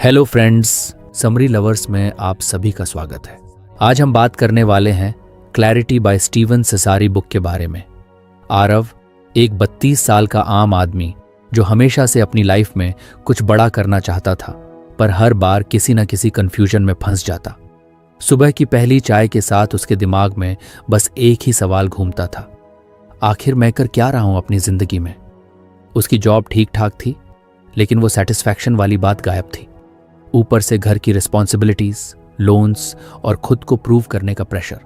Hello friends, summary lovers में आप सभी का स्वागत है। आज हम बात करने वाले हैं क्लैरिटी बाय स्टीवन सेसारी बुक के बारे में। आरव एक 32 साल का आम आदमी जो हमेशा से अपनी लाइफ में कुछ बड़ा करना चाहता था, पर हर बार किसी न किसी कंफ्यूजन में फंस जाता। सुबह की पहली चाय के साथ उसके दिमाग में बस एक ही सवाल घूमता था, आखिर मैं कर क्या रहा हूं अपनी जिंदगी में। उसकी जॉब ठीक ठाक थी, लेकिन वो सेटिस्फैक्शन वाली बात गायब थी। ऊपर से घर की रिस्पॉन्सिबिलिटीज, लोन्स और खुद को प्रूव करने का प्रेशर।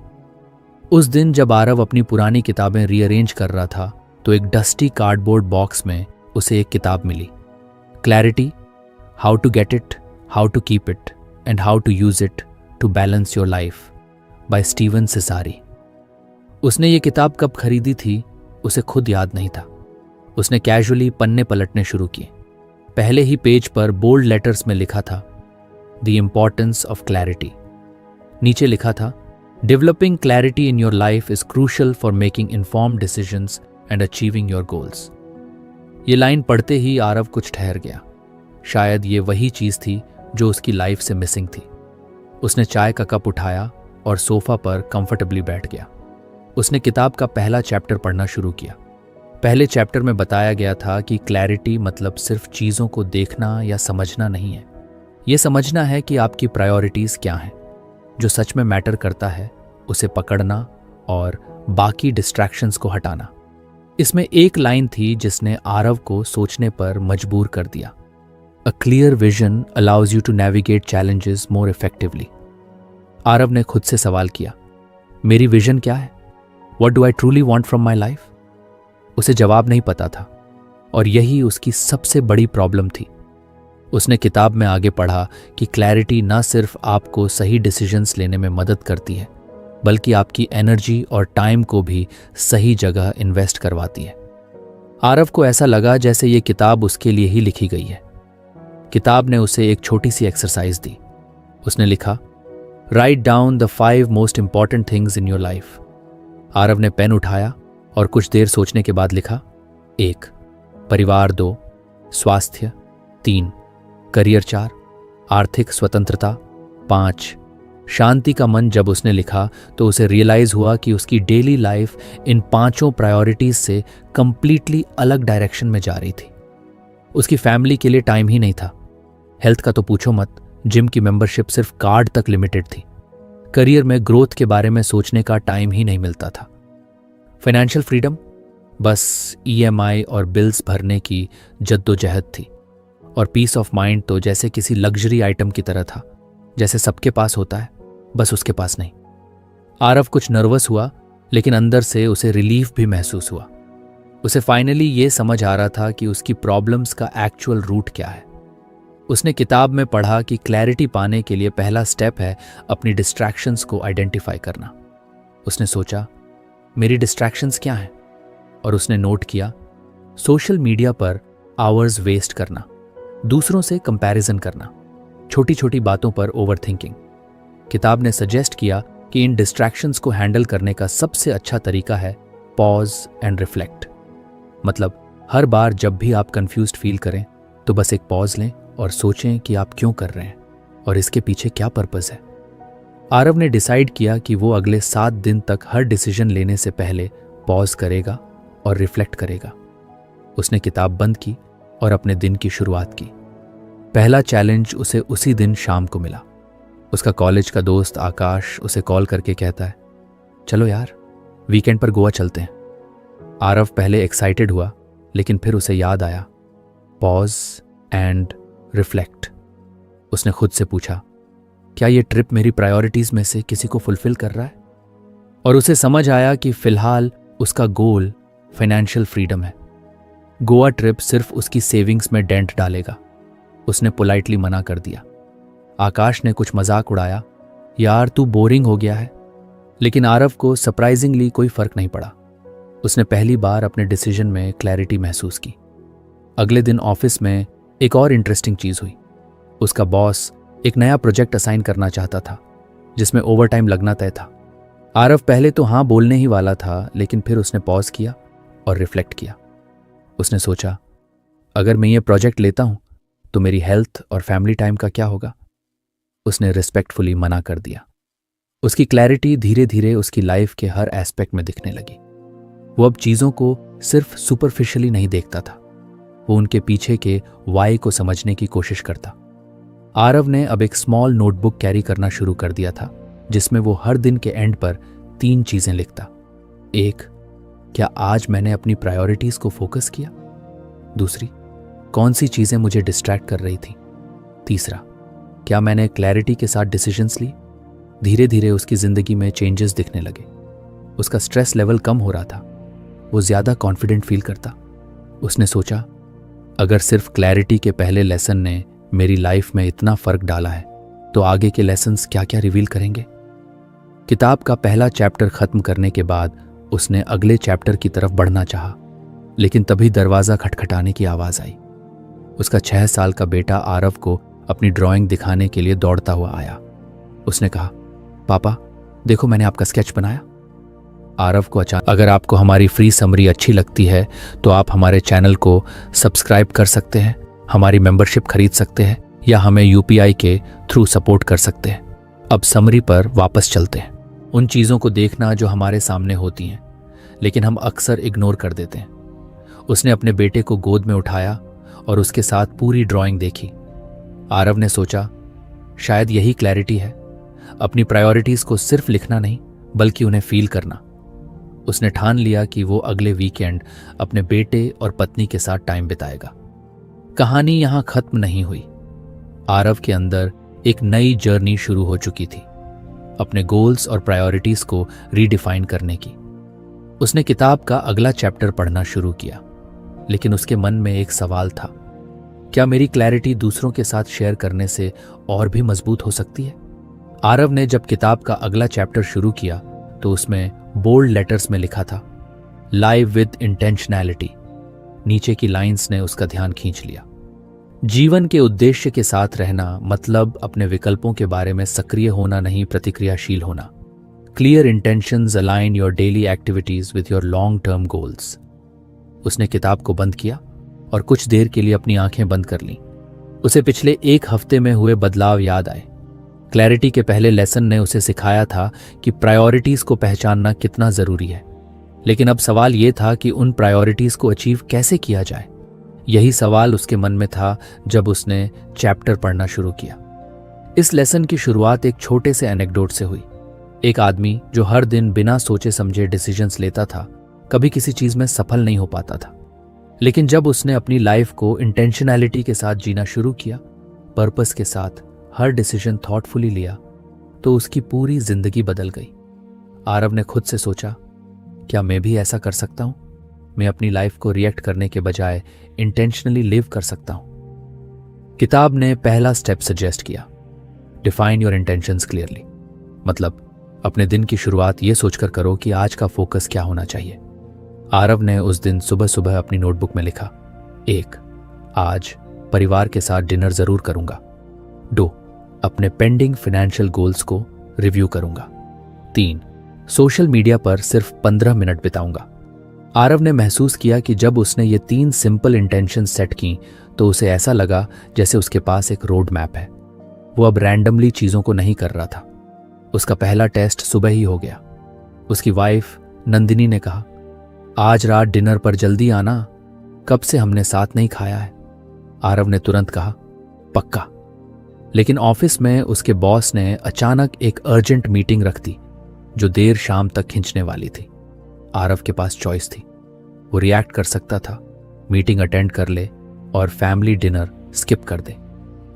उस दिन जब आरव अपनी पुरानी किताबें रीअरेंज कर रहा था, तो एक डस्टी कार्डबोर्ड बॉक्स में उसे एक किताब मिली, clarity, how to get it, how to keep it and how to use it to balance your life by Steven Cesari. उसने ये किताब कब खरीदी थी उसे खुद याद नहीं था। उसने कैजुअली पन्ने पलटने शुरू किए। पहले ही पेज पर बोल्ड लेटर्स में लिखा था, द इम्पॉर्टेंस ऑफ क्लैरिटी। नीचे लिखा था, developing clarity in your life is crucial for making informed decisions and achieving your goals. ये लाइन पढ़ते ही आरव कुछ ठहर गया। शायद ये वही चीज थी जो उसकी लाइफ से मिसिंग थी। उसने चाय का कप उठाया और सोफा पर कंफर्टेबली बैठ गया। उसने किताब का पहला चैप्टर पढ़ना शुरू किया। पहले चैप्टर में बताया गया था कि क्लैरिटी मतलब सिर्फ चीज़ों को देखना या समझना नहीं है। ये समझना है कि आपकी प्रायोरिटीज़ क्या हैं। जो सच में मैटर करता है उसे पकड़ना और बाकी डिस्ट्रैक्शंस को हटाना। इसमें एक लाइन थी जिसने आरव को सोचने पर मजबूर कर दिया, a clear vision allows you to navigate challenges more effectively. Aarav ने खुद से सवाल किया, मेरी विजन क्या है? What do I truly want from my life? उसे जवाब नहीं पता था, और यही उसकी सबसे बड़ी प्रॉब्लम थी। उसने किताब में आगे पढ़ा कि क्लैरिटी ना सिर्फ आपको सही डिसीजंस लेने में मदद करती है, बल्कि आपकी एनर्जी और टाइम को भी सही जगह इन्वेस्ट करवाती है। आरव को ऐसा लगा जैसे ये किताब उसके लिए ही लिखी गई है। किताब ने उसे एक छोटी सी एक्सरसाइज दी। उसने लिखा, write down the 5 most important things in your life. Aarav ने पेन उठाया और कुछ देर सोचने के बाद लिखा, 1 परिवार, 2 स्वास्थ्य, 3 करियर, 4 आर्थिक स्वतंत्रता, 5 शांति का मन। जब उसने लिखा तो उसे रियलाइज हुआ कि उसकी डेली लाइफ इन 5 प्रायोरिटीज से कंप्लीटली अलग डायरेक्शन में जा रही थी। उसकी फैमिली के लिए टाइम ही नहीं था। हेल्थ का तो पूछो मत, जिम की मेंबरशिप सिर्फ कार्ड तक लिमिटेड थी। करियर में ग्रोथ के बारे में सोचने का टाइम ही नहीं मिलता था। फाइनेंशियल फ्रीडम, बस EMI और बिल्स भरने की जद्दोजहद थी। और पीस ऑफ माइंड तो जैसे किसी लग्जरी आइटम की तरह था, जैसे सबके पास होता है, बस उसके पास नहीं। आरव कुछ नर्वस हुआ, लेकिन अंदर से उसे रिलीफ भी महसूस हुआ। उसे फाइनली ये समझ आ रहा था कि उसकी प्रॉब्लम्स का एक्चुअल रूट क्या है। उसने किताब में पढ़ा कि क्लैरिटी पाने के लिए पहला स्टेप है अपनी डिस्ट्रैक्शंस को आइडेंटिफाई करना। उसने सोचा, मेरी डिस्ट्रैक्शंस क्या हैं? और उसने नोट किया, सोशल मीडिया पर आवर्स वेस्ट करना, दूसरों से कंपैरिजन करना, छोटी छोटी बातों पर ओवरथिंकिंग। किताब ने सजेस्ट किया कि इन डिस्ट्रैक्शंस को हैंडल करने का सबसे अच्छा तरीका है पॉज एंड रिफ्लेक्ट। मतलब हर बार जब भी आप कंफ्यूज्ड फील करें तो बस एक पॉज लें और सोचें कि आप क्यों कर रहे हैं और इसके पीछे क्या पर्पस है। आरव ने डिसाइड किया कि वो अगले 7 दिन तक हर डिसीजन लेने से पहले पॉज करेगा और रिफ्लेक्ट करेगा। उसने किताब बंद की और अपने दिन की शुरुआत की। पहला चैलेंज उसे उसी दिन शाम को मिला। उसका कॉलेज का दोस्त आकाश उसे कॉल करके कहता है, चलो यार, वीकेंड पर गोवा चलते हैं। आरव पहले एक्साइटेड हुआ, लेकिन फिर उसे याद आया, पॉज एंड रिफ्लेक्ट। उसने खुद से पूछा, क्या ये ट्रिप मेरी प्रायोरिटीज में से किसी को फुलफिल कर रहा है? और उसे समझ आया कि फिलहाल उसका गोल फाइनेंशियल फ्रीडम है। गोवा ट्रिप सिर्फ उसकी सेविंग्स में डेंट डालेगा। उसने पोलाइटली मना कर दिया। आकाश ने कुछ मजाक उड़ाया, यार तू बोरिंग हो गया है। लेकिन आरव को सरप्राइजिंगली कोई फर्क नहीं पड़ा। उसने पहली बार अपने डिसीजन में क्लैरिटी महसूस की। अगले दिन ऑफिस में एक और इंटरेस्टिंग चीज हुई। उसका बॉस एक नया प्रोजेक्ट असाइन करना चाहता था, जिसमें ओवरटाइम लगना तय था। आरव पहले तो हाँ बोलने ही वाला था, लेकिन फिर उसने पॉज किया और रिफ्लेक्ट किया। उसने सोचा, अगर मैं ये प्रोजेक्ट लेता हूं तो मेरी हेल्थ और फैमिली टाइम का क्या होगा? उसने रिस्पेक्टफुली मना कर दिया। उसकी क्लैरिटी धीरे धीरे उसकी लाइफ के हर एस्पेक्ट में दिखने लगी। वो अब चीज़ों को सिर्फ सुपरफिशियली नहीं देखता था, वो उनके पीछे के वाई को समझने की कोशिश करता। आरव ने अब एक स्मॉल नोटबुक कैरी करना शुरू कर दिया था, जिसमें वो हर दिन के एंड पर 3 चीजें लिखता। 1, क्या आज मैंने अपनी प्रायोरिटीज को फोकस किया? दूसरी, कौन सी चीजें मुझे डिस्ट्रैक्ट कर रही थी? तीसरा, क्या मैंने क्लैरिटी के साथ डिसीजंस ली? धीरे धीरे उसकी जिंदगी में चेंजेस दिखने लगे। उसका स्ट्रेस लेवल कम हो रहा था, वो ज्यादा कॉन्फिडेंट फील करता। उसने सोचा, अगर सिर्फ क्लैरिटी के पहले लेसन ने मेरी लाइफ में इतना फर्क डाला है, तो आगे के लेसन्स क्या क्या रिवील करेंगे। किताब का पहला चैप्टर खत्म करने के बाद उसने अगले चैप्टर की तरफ बढ़ना चाहा, लेकिन तभी दरवाजा खटखटाने की आवाज आई। उसका 6 साल का बेटा आरव को अपनी ड्राइंग दिखाने के लिए दौड़ता हुआ आया। उसने कहा, पापा देखो मैंने आपका स्केच बनाया। आरव को अचानक, अगर आपको हमारी फ्री समरी अच्छी लगती है तो आप हमारे चैनल को सब्सक्राइब कर सकते हैं, हमारी मेंबरशिप खरीद सकते हैं या हमें यूपीआई के थ्रू सपोर्ट कर सकते हैं। अब समरी पर वापस चलते हैं। उन चीज़ों को देखना जो हमारे सामने होती हैं, लेकिन हम अक्सर इग्नोर कर देते हैं। उसने अपने बेटे को गोद में उठाया और उसके साथ पूरी ड्राइंग देखी। आरव ने सोचा, शायद यही क्लैरिटी है, अपनी प्रायोरिटीज को सिर्फ लिखना नहीं बल्कि उन्हें फील करना। उसने ठान लिया कि वो अगले वीकेंड अपने बेटे और पत्नी के साथ टाइम बिताएगा। कहानी यहां खत्म नहीं हुई। आरव के अंदर एक नई जर्नी शुरू हो चुकी थी, अपने गोल्स और प्रायोरिटीज को रीडिफाइन करने की। उसने किताब का अगला चैप्टर पढ़ना शुरू किया, लेकिन उसके मन में एक सवाल था, क्या मेरी क्लैरिटी दूसरों के साथ शेयर करने से और भी मजबूत हो सकती है? आरव ने जब किताब का अगला चैप्टर शुरू किया तो उसमें बोल्ड लेटर्स में लिखा था, लाइव विद इंटेंशनैलिटी। नीचे की लाइंस ने उसका ध्यान खींच लिया। जीवन के उद्देश्य के साथ रहना मतलब अपने विकल्पों के बारे में सक्रिय होना नहीं, प्रतिक्रियाशील होना। Clear intentions align your daily activities with your long term goals. उसने किताब को बंद किया और कुछ देर के लिए अपनी आंखें बंद कर लीं। उसे पिछले 1 हफ्ते में हुए बदलाव याद आए। क्लैरिटी के पहले लेसन ने उसे सिखाया था कि प्रायोरिटीज को पहचानना कितना जरूरी है, लेकिन अब सवाल यह था कि उन प्रायोरिटीज को अचीव कैसे किया जाए। यही सवाल उसके मन में था जब उसने चैप्टर पढ़ना शुरू किया। इस लेसन की शुरुआत एक छोटे से एनेक्डोट से हुई। एक आदमी जो हर दिन बिना सोचे समझे डिसीजंस लेता था, कभी किसी चीज में सफल नहीं हो पाता था। लेकिन जब उसने अपनी लाइफ को इंटेंशनैलिटी के साथ जीना शुरू किया, पर्पस के साथ हर डिसीजन थॉटफुली लिया, तो उसकी पूरी जिंदगी बदल गई। आरव ने खुद से सोचा, क्या मैं भी ऐसा कर सकता हूं? मैं अपनी लाइफ को रिएक्ट करने के बजाय इंटेंशनली लिव कर सकता हूं। किताब ने पहला स्टेप सजेस्ट किया, डिफाइन योर इंटेंशंस क्लियरली। मतलब अपने दिन की शुरुआत ये सोचकर करो कि आज का फोकस क्या होना चाहिए। आरव ने उस दिन सुबह सुबह अपनी नोटबुक में लिखा, 1, आज परिवार के साथ डिनर जरूर करूंगा। 2, अपने पेंडिंग फाइनेंशियल गोल्स को रिव्यू करूंगा। 3, सोशल मीडिया पर सिर्फ 15 मिनट बिताऊंगा। आरव ने महसूस किया कि जब उसने ये 3 सिंपल इंटेंशन सेट की तो उसे ऐसा लगा जैसे उसके पास एक रोड मैप है। वो अब रैंडमली चीजों को नहीं कर रहा था। उसका पहला टेस्ट सुबह ही हो गया। उसकी वाइफ नंदिनी ने कहा, आज रात डिनर पर जल्दी आना, कब से हमने साथ नहीं खाया है। आरव ने तुरंत कहा, पक्का। लेकिन ऑफिस में उसके बॉस ने अचानक एक अर्जेंट मीटिंग रख दी जो देर शाम तक खींचने वाली थी। आरव के पास चॉइस थी, वो रिएक्ट कर सकता था, मीटिंग अटेंड कर ले और फैमिली डिनर स्किप कर दे,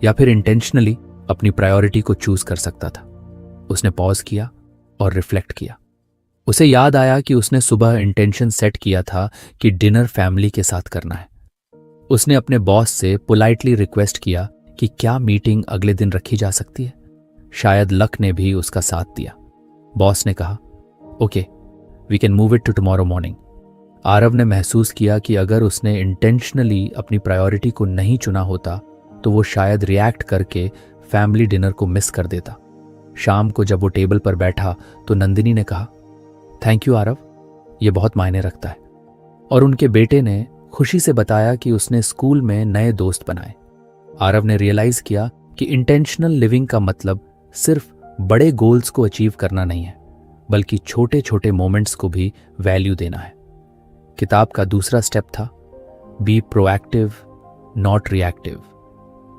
या फिर इंटेंशनली अपनी प्रायोरिटी को चूज कर सकता था। उसने पॉज किया और रिफ्लेक्ट किया। उसे याद आया कि उसने सुबह इंटेंशन सेट किया था कि डिनर फैमिली के साथ करना है। उसने अपने बॉस से पोलाइटली रिक्वेस्ट किया कि क्या मीटिंग अगले दिन रखी जा सकती है। शायद लक ने भी उसका साथ दिया। बॉस ने कहा, okay, we can move it to tomorrow morning. Aarav ने महसूस किया कि अगर उसने इंटेंशनली अपनी प्रायोरिटी को नहीं चुना होता तो वो शायद रिएक्ट करके फैमिली डिनर को मिस कर देता। शाम को जब वो टेबल पर बैठा तो नंदिनी ने कहा, थैंक यू आरव, ये बहुत मायने रखता है। और उनके बेटे ने खुशी से बताया कि उसने स्कूल में नए दोस्त बनाए। आरव ने रियलाइज किया कि इंटेंशनल लिविंग का मतलब सिर्फ बड़े गोल्स को अचीव करना नहीं है, बल्कि छोटे छोटे मोमेंट्स को भी वैल्यू देना है। किताब का दूसरा स्टेप था बी प्रोएक्टिव नॉट रिएक्टिव।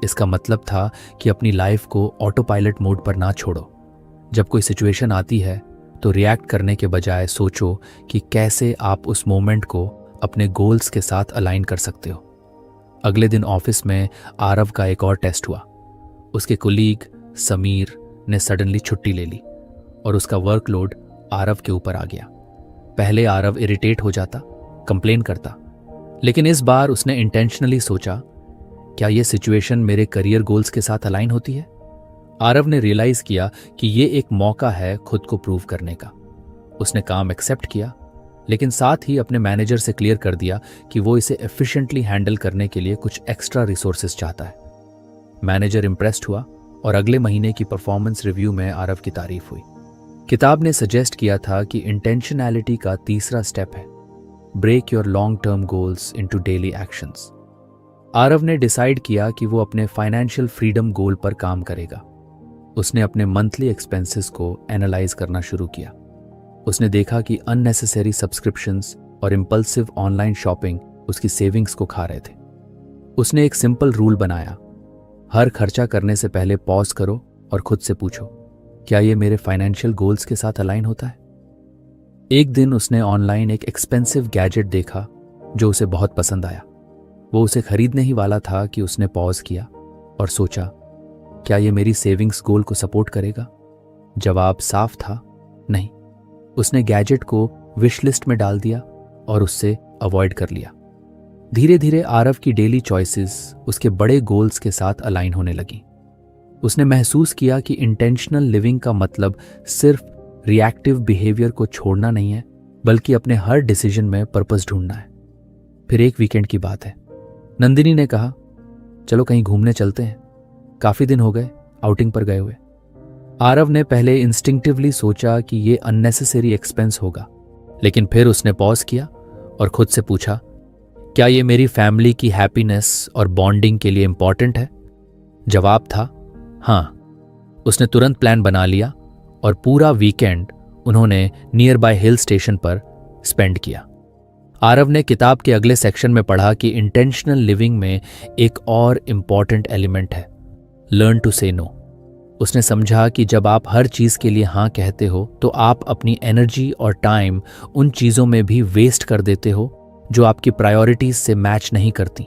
इसका मतलब था कि अपनी लाइफ को ऑटो पायलट मोड पर ना छोड़ो। जब कोई सिचुएशन आती है तो रिएक्ट करने के बजाय सोचो कि कैसे आप उस मोमेंट को अपने गोल्स के साथ अलाइन कर सकते हो। अगले दिन ऑफिस में आरव का एक और टेस्ट हुआ। उसके कोलीग समीर ने सडनली छुट्टी ले ली और उसका वर्कलोड आरव के ऊपर आ गया। पहले आरव इरिटेट हो जाता, कंप्लेन करता, लेकिन इस बार उसने इंटेंशनली सोचा, क्या यह सिचुएशन मेरे करियर गोल्स के साथ अलाइन होती है? आरव ने रियलाइज किया कि यह एक मौका है खुद को प्रूव करने का। उसने काम एक्सेप्ट किया, लेकिन साथ ही अपने मैनेजर से क्लियर कर दिया कि वो इसे एफिशिएंटली हैंडल करने के लिए कुछ एक्स्ट्रा रिसोर्सेज चाहता है। मैनेजर इंप्रेस्ड हुआ और अगले महीने की परफॉर्मेंस रिव्यू में आरव की तारीफ हुई। किताब ने सजेस्ट किया था कि इंटेंशनैलिटी का तीसरा स्टेप है break your long term goals into daily actions. Aarav ने डिसाइड किया कि वो अपने फाइनेंशियल फ्रीडम गोल पर काम करेगा। उसने अपने मंथली एक्सपेंसेस को एनालाइज करना शुरू किया। उसने देखा कि अननेसेसरी सब्सक्रिप्शंस और इम्पल्सिव ऑनलाइन शॉपिंग उसकी सेविंग्स को खा रहे थे। उसने एक सिंपल रूल बनाया, हर खर्चा करने से पहले पॉज करो और खुद से पूछो, क्या ये मेरे फाइनेंशियल गोल्स के साथ अलाइन होता है? एक दिन उसने ऑनलाइन एक एक्सपेंसिव गैजेट देखा जो उसे बहुत पसंद आया। वो उसे खरीदने ही वाला था कि उसने पॉज किया और सोचा, क्या ये मेरी सेविंग्स गोल को सपोर्ट करेगा? जवाब साफ था, नहीं। उसने गैजेट को विश लिस्ट में डाल दिया और उससे अवॉइड कर लिया। धीरे धीरे आरव की डेली चॉइसेस उसके बड़े गोल्स के साथ अलाइन होने लगी। उसने महसूस किया कि इंटेंशनल लिविंग का मतलब सिर्फ रिएक्टिव बिहेवियर को छोड़ना नहीं है, बल्कि अपने हर डिसीजन में पर्पस ढूंढना है। फिर एक वीकेंड की बात है। नंदिनी ने कहा, चलो कहीं घूमने चलते हैं, काफी दिन हो गए आउटिंग पर गए हुए। आरव ने पहले इंस्टिंक्टिवली सोचा कि ये अननेसेसरी एक्सपेंस होगा, लेकिन फिर उसने पॉज किया और खुद से पूछा, क्या ये मेरी फैमिली की हैप्पीनेस और बॉन्डिंग के लिए इंपॉर्टेंट है? जवाब था हाँ। उसने तुरंत प्लान बना लिया और पूरा वीकेंड उन्होंने नियर बाय हिल स्टेशन पर स्पेंड किया। आरव ने किताब के अगले सेक्शन में पढ़ा कि इंटेंशनल लिविंग में एक और इम्पॉर्टेंट एलिमेंट है, लर्न टू से नो। उसने समझा कि जब आप हर चीज के लिए हाँ कहते हो तो आप अपनी एनर्जी और टाइम उन चीजों में भी वेस्ट कर देते हो जो आपकी प्रायोरिटीज से मैच नहीं करती।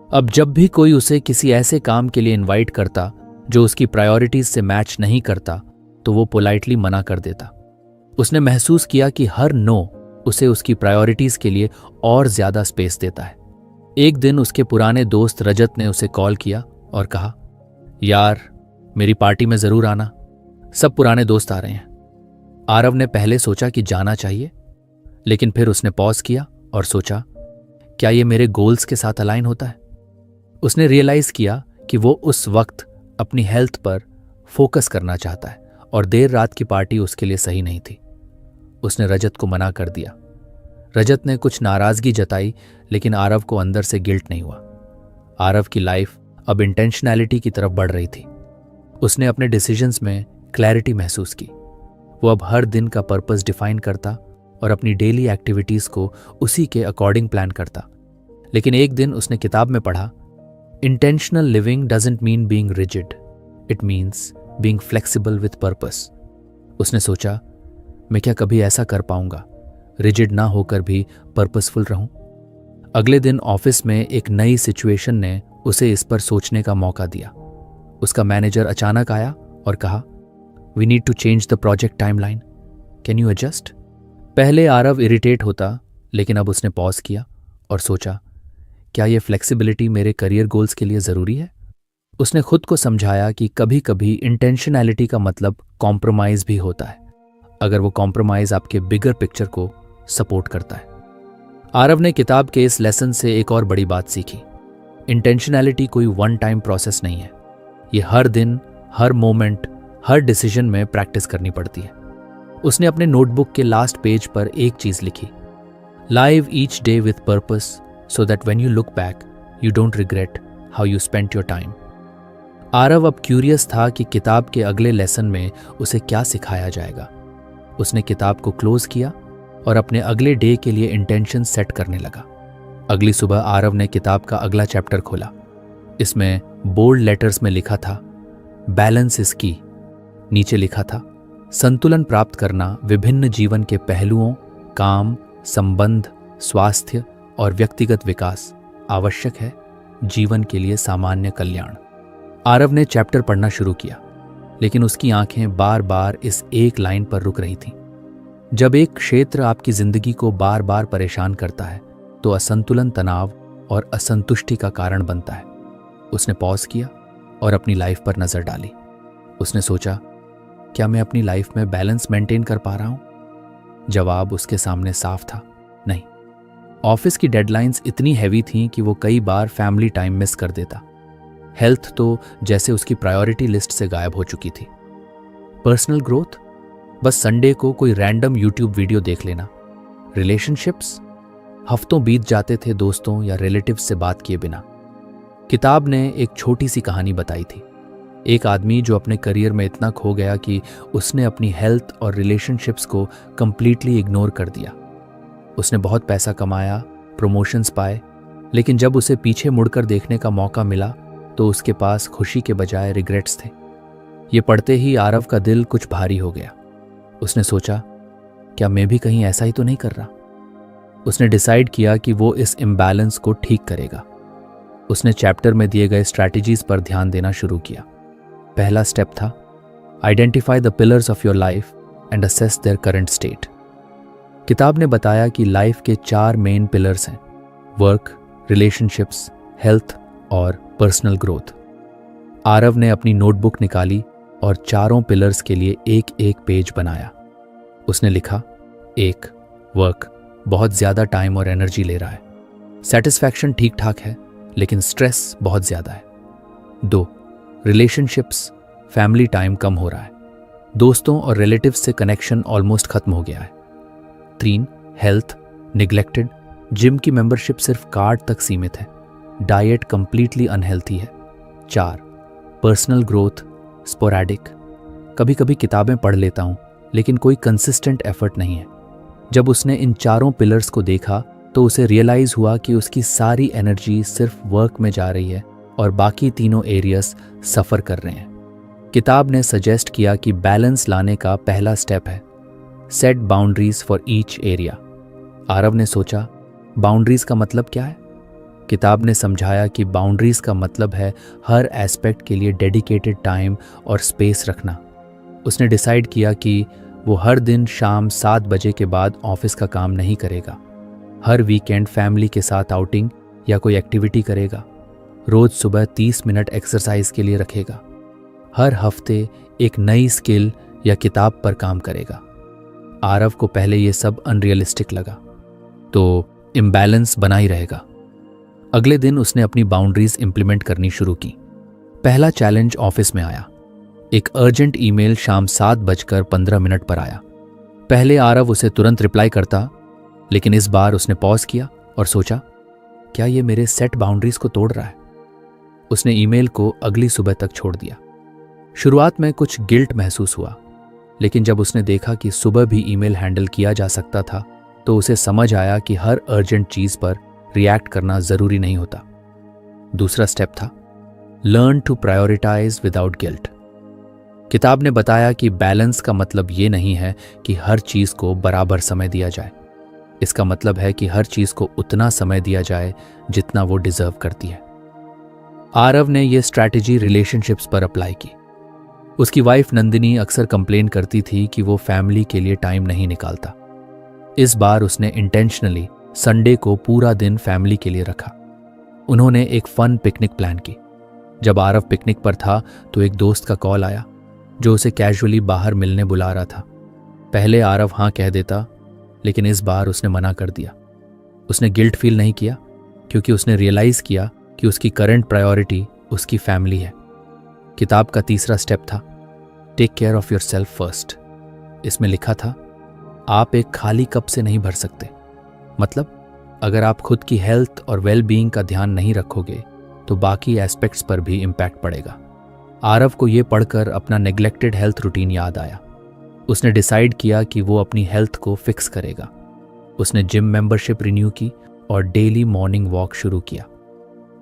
अब जब भी कोई उसे किसी ऐसे काम के लिए इनवाइट करता जो उसकी प्रायोरिटीज से मैच नहीं करता, तो वो पोलाइटली मना कर देता। उसने महसूस किया कि हर नो उसे उसकी प्रायोरिटीज के लिए और ज्यादा स्पेस देता है। एक दिन उसके पुराने दोस्त रजत ने उसे कॉल किया और कहा, यार मेरी पार्टी में जरूर आना, सब पुराने दोस्त आ रहे हैं। आरव ने पहले सोचा कि जाना चाहिए, लेकिन फिर उसने पॉज किया और सोचा, क्या ये मेरे गोल्स के साथ अलाइन होता है? उसने रियलाइज किया कि वो उस वक्त अपनी हेल्थ पर फोकस करना चाहता है और देर रात की पार्टी उसके लिए सही नहीं थी। उसने रजत को मना कर दिया। रजत ने कुछ नाराजगी जताई, लेकिन आरव को अंदर से गिल्ट नहीं हुआ। आरव की लाइफ अब इंटेंशनैलिटी की तरफ बढ़ रही थी। उसने अपने डिसीजंस में क्लैरिटी महसूस की। वो अब हर दिन का पर्पस डिफाइन करता और अपनी डेली एक्टिविटीज को उसी के अकॉर्डिंग प्लान करता। लेकिन एक दिन उसने किताब में पढ़ा, intentional living doesn't mean being rigid, it means being flexible with purpose. उसने सोचा, मैं क्या कभी ऐसा कर पाऊंगा, रिजिड ना होकर भी पर्पसफुल रहूं? अगले दिन ऑफिस में एक नई सिचुएशन ने उसे इस पर सोचने का मौका दिया। उसका मैनेजर अचानक आया और कहा, we need to change the project timeline, can you adjust? पहले आरव इरिटेट होता, लेकिन अब उसने पॉज किया और सोचा, क्या यह फ्लेक्सिबिलिटी मेरे करियर गोल्स के लिए जरूरी है? उसने खुद को समझाया कि कभी कभी इंटेंशनैलिटी का मतलब कॉम्प्रोमाइज भी होता है, अगर वो कॉम्प्रोमाइज आपके बिगर पिक्चर को सपोर्ट करता है। आरव ने किताब के इस लेसन से एक और बड़ी बात सीखी, इंटेंशनैलिटी कोई वन टाइम प्रोसेस नहीं है। ये हर दिन, हर मोमेंट, हर डिसीजन में प्रैक्टिस करनी पड़ती है। उसने अपने नोटबुक के लास्ट पेज पर एक चीज लिखी, live each day with purpose so that when you look back you don't regret how you spent your time. Aarav अब क्यूरियस था कि किताब के अगले लेसन में उसे क्या सिखाया जाएगा। उसने किताब को क्लोज किया और अपने अगले डे के लिए इंटेंशन सेट करने लगा। अगली सुबह आरव ने किताब का अगला चैप्टर खोला। इसमें बोल्ड लेटर्स में लिखा था, बैलेंस इज की। नीचे लिखा था, संतुलन प्राप्त करना विभिन्न जीवन के पहलुओं, काम, संबंध, स्वास्थ्य और व्यक्तिगत विकास आवश्यक है जीवन के लिए सामान्य कल्याण। आरव ने चैप्टर पढ़ना शुरू किया, लेकिन उसकी आंखें बार बार इस एक लाइन पर रुक रही थीं। जब एक क्षेत्र आपकी जिंदगी को बार बार परेशान करता है तो असंतुलन तनाव और असंतुष्टि का कारण बनता है। उसने पॉज किया और अपनी लाइफ पर नजर डाली। उसने सोचा, क्या मैं अपनी लाइफ में बैलेंस मेंटेन कर पा रहा हूं? जवाब उसके सामने साफ था, नहीं। ऑफिस की डेडलाइंस इतनी हैवी थीं कि वो कई बार फैमिली टाइम मिस कर देता। हेल्थ तो जैसे उसकी प्रायोरिटी लिस्ट से गायब हो चुकी थी। पर्सनल ग्रोथ, बस संडे को कोई रैंडम यूट्यूब वीडियो देख लेना। रिलेशनशिप्स, हफ्तों बीत जाते थे दोस्तों या रिलेटिव्स से बात किए बिना। किताब ने एक छोटी सी कहानी बताई थी, एक आदमी जो अपने करियर में इतना खो गया कि उसने अपनी हेल्थ और रिलेशनशिप्स को कंप्लीटली इग्नोर कर दिया। उसने बहुत पैसा कमाया, प्रमोशंस पाए, लेकिन जब उसे पीछे मुड़कर देखने का मौका मिला तो उसके पास खुशी के बजाय रिग्रेट्स थे। ये पढ़ते ही आरव का दिल कुछ भारी हो गया। उसने सोचा, क्या मैं भी कहीं ऐसा ही तो नहीं कर रहा? उसने डिसाइड किया कि वो इस इम्बैलेंस को ठीक करेगा। उसने चैप्टर में दिए गए स्ट्रैटेजीज पर ध्यान देना शुरू किया। पहला स्टेप था, identify the pillars of your life and assess their current state. किताब ने बताया कि लाइफ के 4 मेन पिलर्स हैं, वर्क, रिलेशनशिप्स, हेल्थ और पर्सनल ग्रोथ। आरव ने अपनी नोटबुक निकाली और चारों पिलर्स के लिए एक एक पेज बनाया। उसने लिखा, 1, वर्क, बहुत ज्यादा टाइम और एनर्जी ले रहा है। सेटिस्फैक्शन ठीक ठाक है, लेकिन स्ट्रेस बहुत ज्यादा है। 2, रिलेशनशिप्स, फैमिली टाइम कम हो रहा है, दोस्तों और रिलेटिव्स से कनेक्शन ऑलमोस्ट खत्म हो गया है। 3, हेल्थ, निग्लेक्टेड, जिम की मेंबरशिप सिर्फ कार्ड तक सीमित है, डाइट कंप्लीटली अनहेल्थी है। 4, पर्सनल ग्रोथ, स्पोरैडिक, कभी कभी किताबें पढ़ लेता हूं लेकिन कोई कंसिस्टेंट एफर्ट नहीं है। जब उसने इन चारों पिलर्स को देखा तो उसे रियलाइज हुआ कि उसकी सारी एनर्जी सिर्फ वर्क में जा रही है और बाकी तीनों एरियाज सफर कर रहे हैं। किताब ने सजेस्ट किया कि बैलेंस लाने का पहला स्टेप है, set boundaries for each area. Aarav ने सोचा, बाउंड्रीज का मतलब क्या है? किताब ने समझाया कि बाउंड्रीज का मतलब है हर एस्पेक्ट के लिए डेडिकेटेड टाइम और स्पेस रखना। उसने डिसाइड किया कि वो हर दिन शाम 7 बजे के बाद ऑफिस का काम नहीं करेगा। हर वीकेंड फैमिली के साथ आउटिंग या कोई एक्टिविटी करेगा। रोज सुबह 30 मिनट एक्सरसाइज के लिए रखेगा। हर हफ्ते एक नई स्किल या किताब पर काम करेगा। आरव को पहले ये सब अनरियलिस्टिक लगा, तो इम्बैलेंस बना ही रहेगा। अगले दिन उसने अपनी बाउंड्रीज इंप्लीमेंट करनी शुरू की। पहला चैलेंज ऑफिस में आया। एक अर्जेंट ईमेल शाम 7:15 पर आया। पहले आरव उसे तुरंत रिप्लाई करता, लेकिन इस बार उसने पॉज किया और सोचा, क्या ये मेरे सेट बाउंड्रीज को तोड़ रहा है? उसने ईमेल को अगली सुबह तक छोड़ दिया। शुरुआत में कुछ गिल्ट महसूस हुआ, लेकिन जब उसने देखा कि सुबह भी ईमेल हैंडल किया जा सकता था तो उसे समझ आया कि हर अर्जेंट चीज पर रिएक्ट करना जरूरी नहीं होता। दूसरा स्टेप था, learn to prioritise without guilt. किताब ने बताया कि बैलेंस का मतलब ये नहीं है कि हर चीज को बराबर समय दिया जाए। इसका मतलब है कि हर चीज को उतना समय दिया जाए जितना वो डिजर्व करती है। आरव ने यह स्ट्रैटेजी रिलेशनशिप्स पर अप्लाई की। उसकी वाइफ नंदिनी अक्सर कंप्लेन करती थी कि वो फैमिली के लिए टाइम नहीं निकालता। इस बार उसने इंटेंशनली संडे को पूरा दिन फैमिली के लिए रखा। उन्होंने एक फन पिकनिक प्लान की। जब आरव पिकनिक पर था तो एक दोस्त का कॉल आया जो उसे कैजुअली बाहर मिलने बुला रहा था। पहले आरव हाँ कह देता, लेकिन इस बार उसने मना कर दिया। उसने गिल्ट फील नहीं किया क्योंकि उसने रियलाइज किया कि उसकी करंट प्रायोरिटी उसकी फैमिली है। किताब का तीसरा स्टेप था, take care of yourself first. इसमें लिखा था, आप एक खाली कप से नहीं भर सकते। मतलब अगर आप खुद की हेल्थ और वेल बीइंग का ध्यान नहीं रखोगे तो बाकी एस्पेक्ट्स पर भी इम्पैक्ट पड़ेगा। आरव को ये पढ़कर अपना नेग्लेक्टेड हेल्थ रूटीन याद आया। उसने डिसाइड किया कि वो अपनी हेल्थ को फिक्स करेगा। उसने जिम मेंबरशिप रिन्यू की और डेली मॉर्निंग वॉक शुरू किया।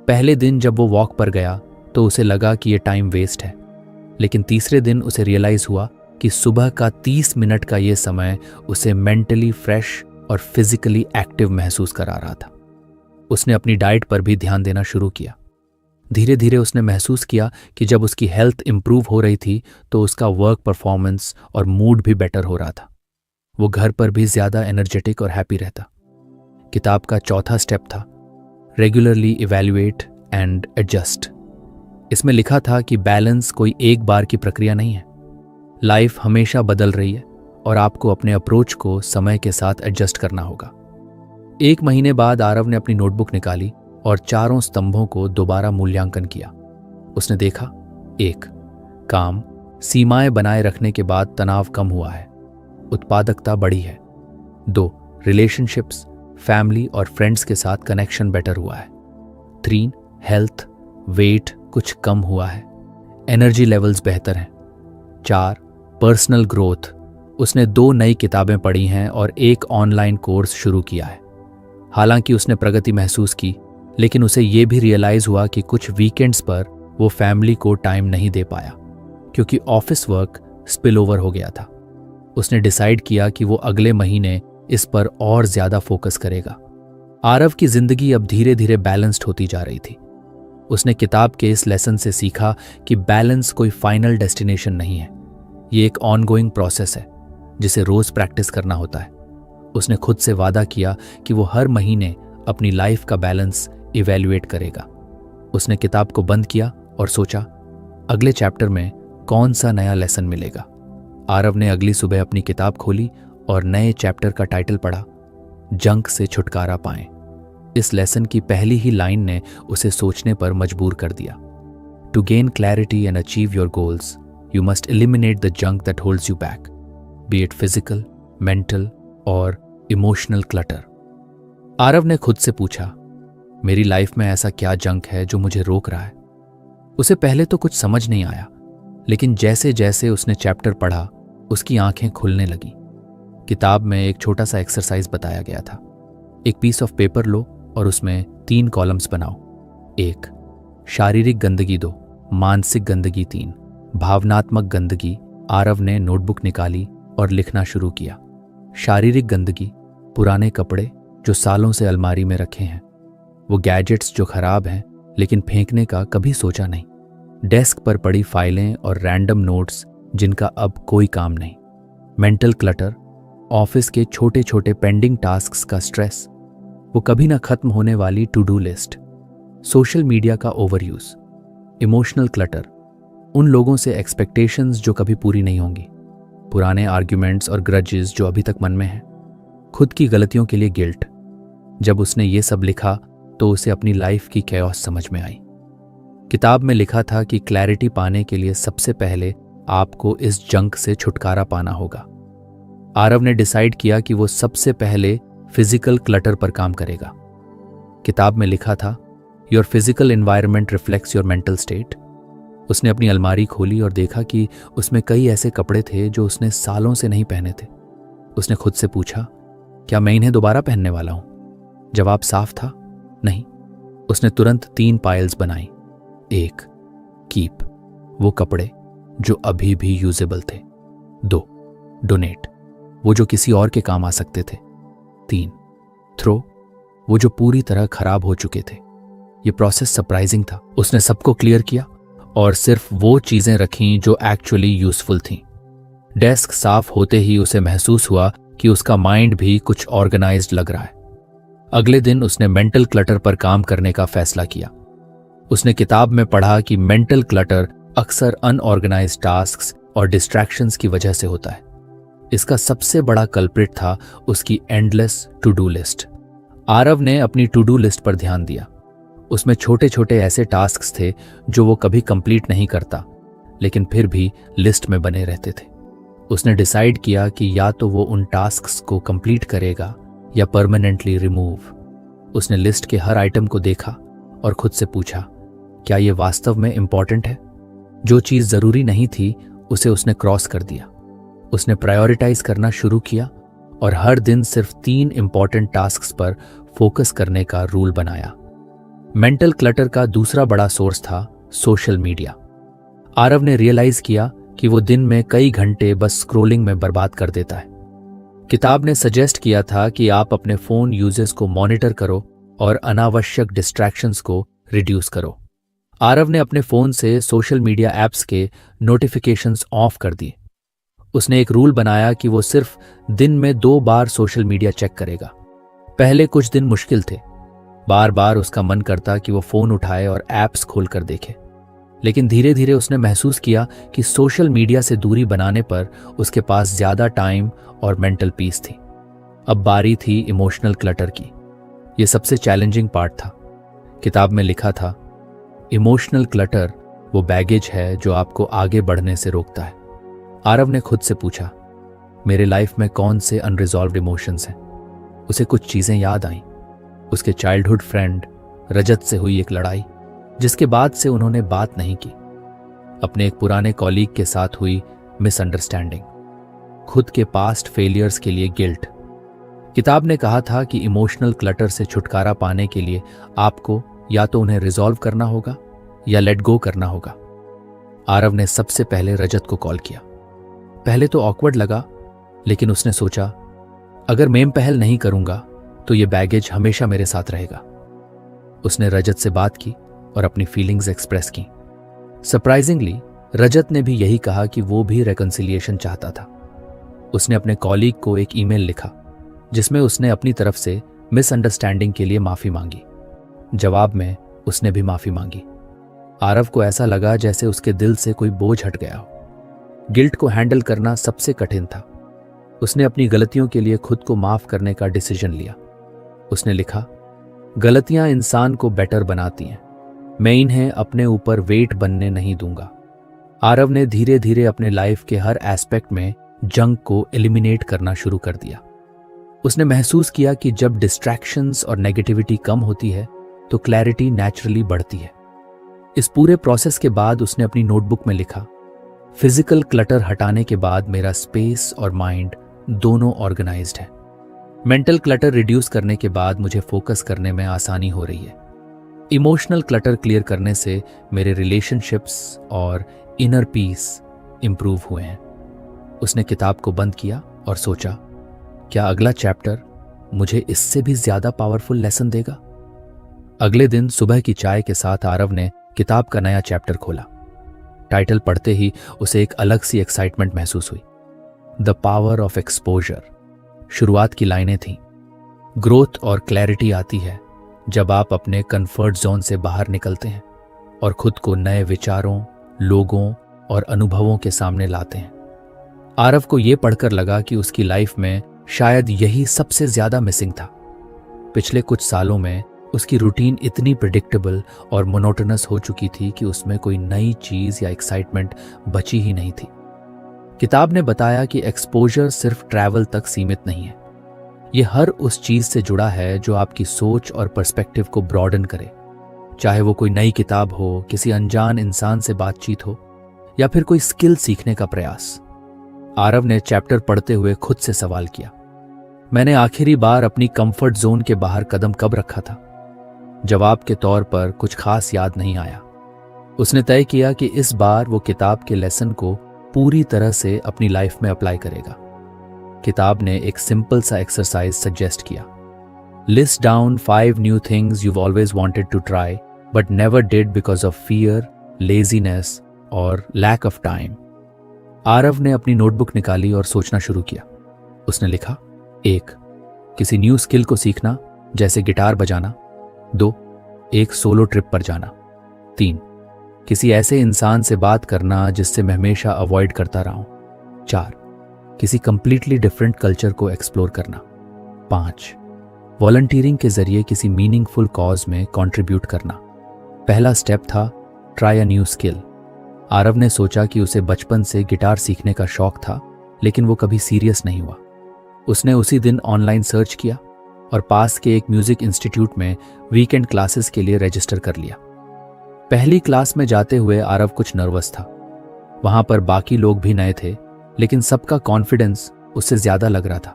पहले दिन जब वो वॉक पर गया तो उसे लगा कि ये टाइम वेस्ट है, लेकिन तीसरे दिन उसे रियलाइज हुआ कि सुबह का 30 मिनट का ये समय उसे मेंटली फ्रेश और फिजिकली एक्टिव महसूस करा रहा था। उसने अपनी डाइट पर भी ध्यान देना शुरू किया। धीरे धीरे उसने महसूस किया कि जब उसकी हेल्थ इंप्रूव हो रही थी तो उसका वर्क परफॉर्मेंस और मूड भी बेटर हो रहा था। वो घर पर भी ज्यादा एनर्जेटिक और हैप्पी रहता। किताब का चौथा स्टेप था रेगुलरली इवैल्यूएट एंड एडजस्ट। इसमें लिखा था कि बैलेंस कोई एक बार की प्रक्रिया नहीं है। लाइफ हमेशा बदल रही है और आपको अपने अप्रोच को समय के साथ एडजस्ट करना होगा। 1 महीने बाद आरव ने अपनी नोटबुक निकाली और चारों स्तंभों को दोबारा मूल्यांकन किया। उसने देखा, 1, काम, सीमाएं बनाए रखने के बाद तनाव कम हुआ है, उत्पादकता बढ़ी है। 2, रिलेशनशिप्स, फैमिली और फ्रेंड्स के साथ कनेक्शन बेटर हुआ है। 3, हेल्थ, वेट कुछ कम हुआ है, एनर्जी लेवल्स बेहतर हैं। 4, पर्सनल ग्रोथ, उसने 2 नई किताबें पढ़ी हैं और 1 ऑनलाइन कोर्स शुरू किया है। हालांकि उसने प्रगति महसूस की, लेकिन उसे ये भी रियलाइज हुआ कि कुछ वीकेंड्स पर वो फैमिली को टाइम नहीं दे पाया क्योंकि ऑफिस वर्क स्पिल ओवर हो गया था। उसने डिसाइड किया कि वो अगले महीने इस पर और ज्यादा फोकस करेगा। आरव की जिंदगी अब धीरे धीरे बैलेंस्ड होती जा रही थी। उसने किताब के इस लेसन से सीखा कि बैलेंस कोई फाइनल डेस्टिनेशन नहीं है, ये एक ऑनगोइंग प्रोसेस है जिसे रोज प्रैक्टिस करना होता है। उसने खुद से वादा किया कि वो हर महीने अपनी लाइफ का बैलेंस इवैल्यूएट करेगा। उसने किताब को बंद किया और सोचा अगले चैप्टर में कौन सा नया लेसन मिलेगा। आरव ने अगली सुबह अपनी किताब खोली और नए चैप्टर का टाइटल पढ़ा, जंक से छुटकारा पाएं। इस लेसन की पहली ही लाइन ने उसे सोचने पर मजबूर कर दिया। To gain clarity and achieve your goals you must eliminate the junk that holds you back, be it physical, mental और इमोशनल क्लटर। आरव ने खुद से पूछा, मेरी लाइफ में ऐसा क्या जंक है जो मुझे रोक रहा है? उसे पहले तो कुछ समझ नहीं आया, लेकिन जैसे जैसे उसने चैप्टर पढ़ा उसकी आंखें खुलने लगी। किताब में एक छोटा सा एक्सरसाइज बताया गया था। एक पीस ऑफ पेपर लो और उसमें 3 कॉलम्स बनाओ। 1, शारीरिक गंदगी 2, मानसिक गंदगी 3, भावनात्मक गंदगी। आरव ने नोटबुक निकाली और लिखना शुरू किया। शारीरिक गंदगी, पुराने कपड़े जो सालों से अलमारी में रखे हैं, वो गैजेट्स जो खराब हैं लेकिन फेंकने का कभी सोचा नहीं, डेस्क पर पड़ी फाइलें और रैंडम नोट्स जिनका अब कोई काम नहीं। मेंटल क्लटर, ऑफिस के छोटे छोटे पेंडिंग टास्क्स का स्ट्रेस, वो कभी ना खत्म होने वाली to do list, social media का ओवरयूज। इमोशनल क्लटर, उन लोगों से एक्सपेक्टेशंस जो कभी पूरी नहीं होंगी, पुराने आर्ग्यूमेंट्स और ग्रजेस जो अभी तक मन में हैं, खुद की गलतियों के लिए गिल्ट। जब उसने ये सब लिखा तो उसे अपनी लाइफ की कैओस समझ में आई। किताब में लिखा था कि क्लैरिटी पाने के लिए सबसे पहले आपको इस जंक से छुटकारा पाना होगा। आरव ने डिसाइड किया कि वो सबसे पहले फिजिकल क्लटर पर काम करेगा। किताब में लिखा था, your physical environment reflects your mental state. उसने अपनी अलमारी खोली और देखा कि उसमें कई ऐसे कपड़े थे जो उसने सालों से नहीं पहने थे। उसने खुद से पूछा, क्या मैं इन्हें दोबारा पहनने वाला हूं? जवाब साफ था, नहीं। उसने तुरंत 3 पाइल्स बनाई। 1, कीप, वो कपड़े जो अभी भी यूजेबल थे। 2, डोनेट, वो जो किसी और के काम आ सकते थे। 3, थ्रो, वो जो पूरी तरह खराब हो चुके थे। ये प्रोसेस सरप्राइजिंग था। उसने सबको क्लियर किया और सिर्फ वो चीजें रखीं जो एक्चुअली यूजफुल थीं। डेस्क साफ होते ही उसे महसूस हुआ कि उसका माइंड भी कुछ ऑर्गेनाइज्ड लग रहा है। अगले दिन उसने मेंटल क्लटर पर काम करने का फैसला किया। उसने किताब में पढ़ा कि मेंटल क्लटर अक्सर अनऑर्गेनाइज्ड टास्क्स और डिस्ट्रैक्शंस की वजह से होता है। इसका सबसे बड़ा कल्प्रिट था उसकी endless to do list. Aarav ने अपनी टू डू लिस्ट पर ध्यान दिया। उसमें छोटे छोटे ऐसे टास्क्स थे जो वो कभी कंप्लीट नहीं करता, लेकिन फिर भी लिस्ट में बने रहते थे। उसने डिसाइड किया कि या तो वो उन टास्क्स को कंप्लीट करेगा या परमानेंटली रिमूव। उसने लिस्ट के हर आइटम को देखा और खुद से पूछा, क्या ये वास्तव में इंपॉर्टेंट है? जो चीज़ ज़रूरी नहीं थी उसे उसने क्रॉस कर दिया। उसने प्रायोरिटाइज करना शुरू किया और हर दिन सिर्फ 3 इंपॉर्टेंट टास्क्स पर फोकस करने का रूल बनाया। मेंटल क्लटर का दूसरा बड़ा सोर्स था सोशल मीडिया। आरव ने रियलाइज किया कि वो दिन में कई घंटे बस स्क्रोलिंग में बर्बाद कर देता है। किताब ने सजेस्ट किया था कि आप अपने फोन यूजेस को मॉनिटर करो और अनावश्यक डिस्ट्रैक्शंस को रिड्यूस करो। आरव ने अपने फोन से सोशल मीडिया ऐप्स के नोटिफिकेशंस ऑफ कर दिए। उसने एक रूल बनाया कि वो सिर्फ दिन में 2 बार सोशल मीडिया चेक करेगा। पहले कुछ दिन मुश्किल थे, बार बार उसका मन करता कि वो फोन उठाए और ऐप्स खोलकर देखे, लेकिन धीरे धीरे उसने महसूस किया कि सोशल मीडिया से दूरी बनाने पर उसके पास ज्यादा टाइम और मेंटल पीस थी। अब बारी थी इमोशनल क्लटर की। यह सबसे चैलेंजिंग पार्ट था। किताब में लिखा था, इमोशनल क्लटर वो बैगेज है जो आपको आगे बढ़ने से रोकता है। आरव ने खुद से पूछा, मेरे लाइफ में कौन से अनरिजॉल्व्ड इमोशंस हैं? उसे कुछ चीजें याद आईं। उसके चाइल्डहुड फ्रेंड रजत से हुई एक लड़ाई, जिसके बाद से उन्होंने बात नहीं की। अपने एक पुराने कॉलीग के साथ हुई मिसअंडरस्टैंडिंग, खुद के पास्ट फेलियर्स के लिए गिल्ट। किताब ने कहा था कि इमोशनल क्लटर से छुटकारा पाने के लिए आपको या तो उन्हें रिजॉल्व करना होगा या लेट गो करना होगा। आरव ने सबसे पहले रजत को कॉल किया। पहले तो ऑकवर्ड लगा, लेकिन उसने सोचा, अगर मैं पहल नहीं करूंगा तो ये बैगेज हमेशा मेरे साथ रहेगा। उसने रजत से बात की और अपनी फीलिंग्स एक्सप्रेस की। सरप्राइजिंगली रजत ने भी यही कहा कि वो भी रेकंसिलिएशन चाहता था। उसने अपने कॉलीग को एक ईमेल लिखा जिसमें उसने अपनी तरफ से मिसअंडरस्टैंडिंग के लिए माफी मांगी। जवाब में उसने भी माफी मांगी। आरव को ऐसा लगा जैसे उसके दिल से कोई बोझ हट गया हो। गिल्ट को हैंडल करना सबसे कठिन था। उसने अपनी गलतियों के लिए खुद को माफ करने का डिसीजन लिया। उसने लिखा, गलतियां इंसान को बेटर बनाती हैं, मैं इन्हें अपने ऊपर वेट बनने नहीं दूंगा। आरव ने धीरे धीरे अपने लाइफ के हर एस्पेक्ट में जंक को एलिमिनेट करना शुरू कर दिया। उसने महसूस किया कि जब डिस्ट्रैक्शंस और नेगेटिविटी कम होती है तो क्लैरिटी नेचुरली बढ़ती है। इस पूरे प्रोसेस के बाद उसने अपनी नोटबुक में लिखा, फिजिकल क्लटर हटाने के बाद मेरा स्पेस और माइंड दोनों ऑर्गेनाइज्ड है। मेंटल क्लटर रिड्यूस करने के बाद मुझे फोकस करने में आसानी हो रही है। इमोशनल क्लटर क्लियर करने से मेरे रिलेशनशिप्स और इनर पीस इंप्रूव हुए हैं। उसने किताब को बंद किया और सोचा, क्या अगला चैप्टर मुझे इससे भी ज्यादा पावरफुल लेसन देगा? अगले दिन सुबह की चाय के साथ आरव ने किताब का नया चैप्टर खोला। टाइटल पढ़ते ही उसे एक अलग सी एक्साइटमेंट महसूस हुई, द पावर ऑफ एक्सपोजर। शुरुआत की लाइनें थीं, ग्रोथ और क्लैरिटी आती है जब आप अपने कंफर्ट जोन से बाहर निकलते हैं और खुद को नए विचारों, लोगों और अनुभवों के सामने लाते हैं। आरव को यह पढ़कर लगा कि उसकी लाइफ में शायद यही सबसे ज्यादा मिसिंग था। पिछले कुछ सालों में उसकी रूटीन इतनी प्रिडिक्टेबल और मोनोटोनस हो चुकी थी कि उसमें कोई नई चीज या एक्साइटमेंट बची ही नहीं थी। किताब ने बताया कि एक्सपोजर सिर्फ ट्रैवल तक सीमित नहीं है, ये हर उस चीज से जुड़ा है जो आपकी सोच और पर्सपेक्टिव को ब्रॉडन करे, चाहे वो कोई नई किताब हो, किसी अनजान इंसान से बातचीत हो या फिर कोई स्किल सीखने का प्रयास। आरव ने चैप्टर पढ़ते हुए खुद से सवाल किया, मैंने आखिरी बार अपनी कंफर्ट जोन के बाहर कदम कब रखा था? जवाब के तौर पर कुछ खास याद नहीं आया। उसने तय किया कि इस बार वो किताब के लेसन को पूरी तरह से अपनी लाइफ में अप्लाई करेगा। किताब ने एक सिंपल सा एक्सरसाइज सजेस्ट किया, list down 5 new things you've always wanted to try but never did because of fear, laziness और lack of time। आरव ने अपनी नोटबुक निकाली और सोचना शुरू किया। उसने लिखा, 1 किसी न्यू स्किल को सीखना जैसे गिटार बजाना। 2 एक सोलो ट्रिप पर जाना। 3 किसी ऐसे इंसान से बात करना जिससे मैं हमेशा अवॉइड करता रहा हूं। 4 किसी कंप्लीटली डिफरेंट कल्चर को एक्सप्लोर करना। 5 वॉलंटियरिंग के जरिए किसी मीनिंगफुल कॉज में कंट्रीब्यूट करना। पहला स्टेप था try a new skill. Aarav ने सोचा कि उसे बचपन से गिटार सीखने का शौक था, लेकिन वो कभी सीरियस नहीं हुआ। उसने उसी दिन ऑनलाइन सर्च किया और पास के एक म्यूजिक इंस्टीट्यूट में वीकेंड क्लासेस के लिए रजिस्टर कर लिया। पहली क्लास में जाते हुए आरव कुछ नर्वस था। वहां पर बाकी लोग भी नए थे, लेकिन सबका कॉन्फिडेंस उससे ज्यादा लग रहा था।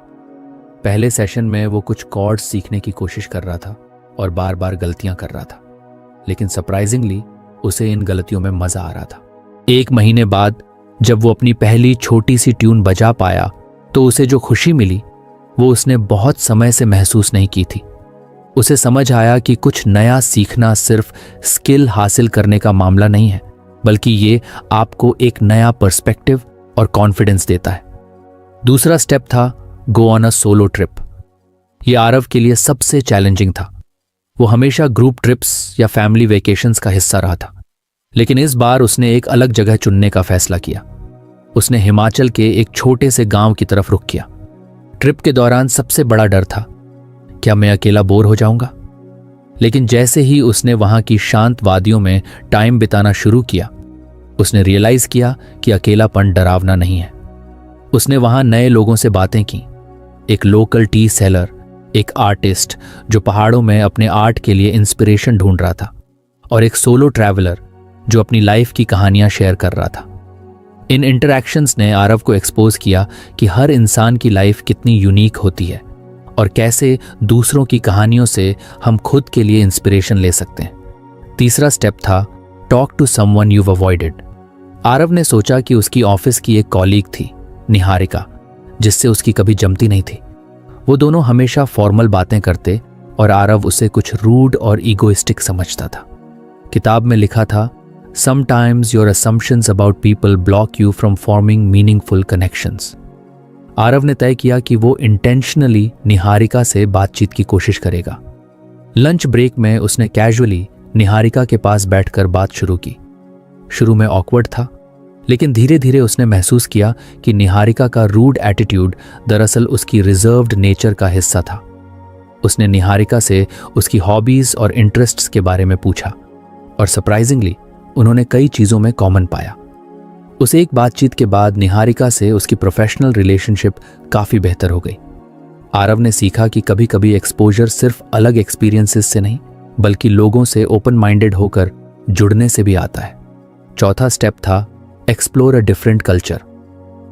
पहले सेशन में वो कुछ कॉर्ड्स सीखने की कोशिश कर रहा था और बार बार गलतियां कर रहा था, लेकिन सरप्राइजिंगली उसे इन गलतियों में मजा आ रहा था। 1 महीने बाद जब वो अपनी पहली छोटी सी ट्यून बजा पाया तो उसे जो खुशी मिली वो उसने बहुत समय से महसूस नहीं की थी। उसे समझ आया कि कुछ नया सीखना सिर्फ स्किल हासिल करने का मामला नहीं है, बल्कि ये आपको एक नया पर्सपेक्टिव और कॉन्फिडेंस देता है। दूसरा स्टेप था go on a solo trip. ये आरव के लिए सबसे चैलेंजिंग था। वो हमेशा ग्रुप ट्रिप्स या फैमिली वेकेशंस का हिस्सा रहा था, लेकिन इस बार उसने एक अलग जगह चुनने का फैसला किया। उसने हिमाचल के एक छोटे से गांव की तरफ रुख किया। ट्रिप के दौरान सबसे बड़ा डर था, क्या मैं अकेला बोर हो जाऊंगा? लेकिन जैसे ही उसने वहां की शांत वादियों में टाइम बिताना शुरू किया, उसने रियलाइज किया कि अकेलापन डरावना नहीं है। उसने वहां नए लोगों से बातें की, एक लोकल टी सेलर, एक आर्टिस्ट जो पहाड़ों में अपने आर्ट के लिए इंस्पिरेशन ढूंढ रहा था, और एक सोलो ट्रैवलर जो अपनी लाइफ की कहानियां शेयर कर रहा था। इन इंटरैक्शंस ने आरव को एक्सपोज किया कि हर इंसान की लाइफ कितनी यूनिक होती है और कैसे दूसरों की कहानियों से हम खुद के लिए इंस्पिरेशन ले सकते हैं। तीसरा स्टेप था talk to someone you avoided. Aarav ने सोचा कि उसकी ऑफिस की एक कॉलीग थी, निहारिका, जिससे उसकी कभी जमती नहीं थी। वो दोनों हमेशा फॉर्मल बातें करते और आरव उसे कुछ रूड और ईगोइस्टिक समझता था। किताब में लिखा था, Sometimes your assumptions about people block you from forming meaningful connections. Aarav ने तय किया कि वो इंटेंशनली निहारिका से बातचीत की कोशिश करेगा। लंच ब्रेक में उसने कैजुअली निहारिका के पास बैठकर बात शुरू की। शुरू में ऑकवर्ड था, लेकिन धीरे धीरे उसने महसूस किया कि निहारिका का रूड एटीट्यूड दरअसल उसकी रिजर्व्ड नेचर का हिस्सा था। उसने निहारिका से उसकी हॉबीज और इंटरेस्ट्स के बारे में पूछा, और सरप्राइजिंगली उन्होंने कई चीजों में कॉमन पाया। उस एक बातचीत के बाद निहारिका से उसकी प्रोफेशनल रिलेशनशिप काफी बेहतर हो गई। आरव ने सीखा कि कभी कभी एक्सपोजर सिर्फ अलग एक्सपीरियंसेस से नहीं, बल्कि लोगों से ओपन माइंडेड होकर जुड़ने से भी आता है। चौथा स्टेप था एक्सप्लोर अ डिफरेंट कल्चर।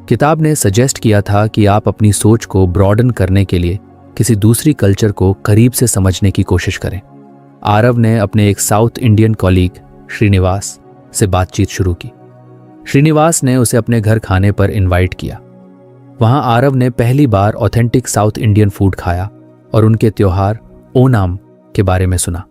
किताब ने सजेस्ट किया था कि आप अपनी सोच को ब्रॉडन करने के लिए किसी दूसरी कल्चर को करीब से समझने की कोशिश करें। आरव ने अपने एक साउथ इंडियन कॉलीग श्रीनिवास से बातचीत शुरू की। श्रीनिवास ने उसे अपने घर खाने पर इनवाइट किया। वहां आरव ने पहली बार ऑथेंटिक साउथ इंडियन फूड खाया और उनके त्योहार ओनाम के बारे में सुना।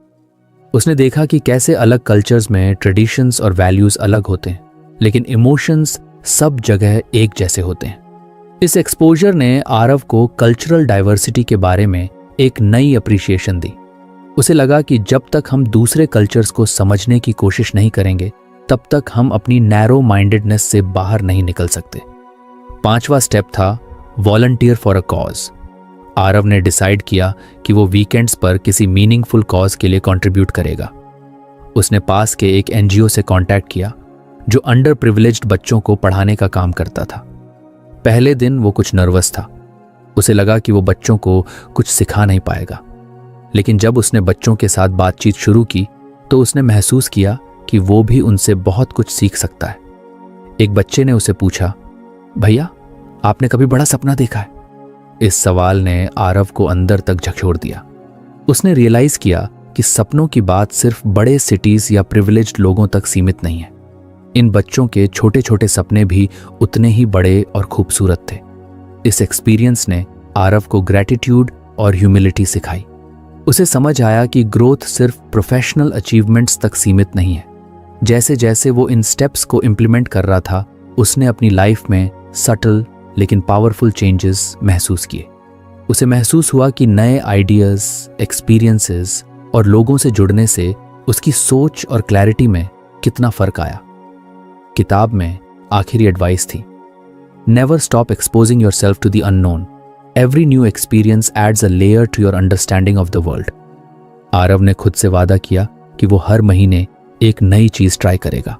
उसने देखा कि कैसे अलग कल्चर्स में ट्रेडिशंस और वैल्यूज अलग होते हैं, लेकिन इमोशंस सब जगह एक जैसे होते हैं। इस एक्सपोजर ने आरव को कल्चरल डाइवर्सिटी के बारे में एक नई अप्रिशिएशन दी। उसे लगा कि जब तक हम दूसरे कल्चर्स को समझने की कोशिश नहीं करेंगे, तब तक हम अपनी नैरो माइंडेडनेस से बाहर नहीं निकल सकते। पांचवा स्टेप था volunteer for a cause. Aarav ने डिसाइड किया कि वो वीकेंड्स पर किसी मीनिंगफुल कॉज के लिए कंट्रीब्यूट करेगा। उसने पास के एक एनजीओ से कांटेक्ट किया जो अंडर प्रिविलेज्ड बच्चों को पढ़ाने का काम करता था। पहले दिन वो कुछ नर्वस था। उसे लगा कि वो बच्चों को कुछ सिखा नहीं पाएगा, लेकिन जब उसने बच्चों के साथ बातचीत शुरू की तो उसने महसूस किया कि वो भी उनसे बहुत कुछ सीख सकता है। एक बच्चे ने उसे पूछा, भैया आपने कभी बड़ा सपना देखा है? इस सवाल ने आरव को अंदर तक झकझोर दिया। उसने रियलाइज किया कि सपनों की बात सिर्फ बड़े सिटीज या प्रिविलेज्ड लोगों तक सीमित नहीं है। इन बच्चों के छोटे छोटे सपने भी उतने ही बड़े और खूबसूरत थे। इस एक्सपीरियंस ने आरव को ग्रैटिट्यूड और ह्यूमिलिटी सिखाई। उसे समझ आया कि ग्रोथ सिर्फ प्रोफेशनल अचीवमेंट्स तक सीमित नहीं है। जैसे जैसे वो इन स्टेप्स को इम्प्लीमेंट कर रहा था, उसने अपनी लाइफ में सटल लेकिन पावरफुल चेंजेस महसूस किए। उसे महसूस हुआ कि नए आइडियाज, एक्सपीरियंसेस और लोगों से जुड़ने से उसकी सोच और क्लैरिटी में कितना फर्क आया। किताब में आखिरी एडवाइस थी, never stop exposing yourself to the unknown. Every new experience adds a layer to your understanding of the world. Aarav ने खुद से वादा किया कि वो हर महीने एक नई चीज ट्राई करेगा।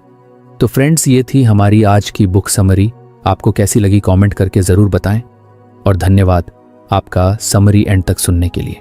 तो फ्रेंड्स, ये थी हमारी आज की बुक समरी। आपको कैसी लगी कमेंट करके जरूर बताएं, और धन्यवाद आपका समरी एंड तक सुनने के लिए।